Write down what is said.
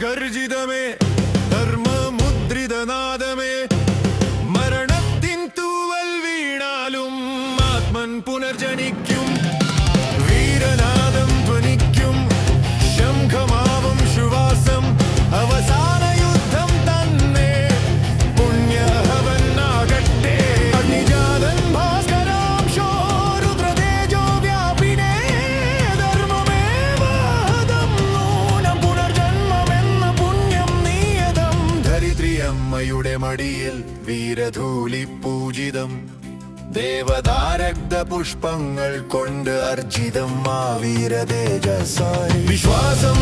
ഗർജിതമേ ധർമ്മമുദ്രിതനാദമേ മരണത്തിൻ തൂവൽ വീണാലും ആത്മൻ പുനർജനിക്കും വീരനാദം ധ്വനിക്കും ശംഖമാവും ശ്വാസം അവസാന യുദ്ധം തന്നെ പുണ്യഹവനാകട്ടെ അഗ്നിജാതൻ ഭാസ്കരാംശോ രുദ്രതേജോ വ്യാപിനേ ധർമ്മമേവാഹതം നൂനം പുനർജന്മമെന്ന പുണ്യം നിയതം ധരിത്രിയമ്മയുടെ മടിയിൽ വീരധൂലി പൂജിതം ദേവതാരക്ത പുഷ്പങ്ങൾ കൊണ്ട് അർജിതം ആ വീരതേജസായി വിശ്വാസം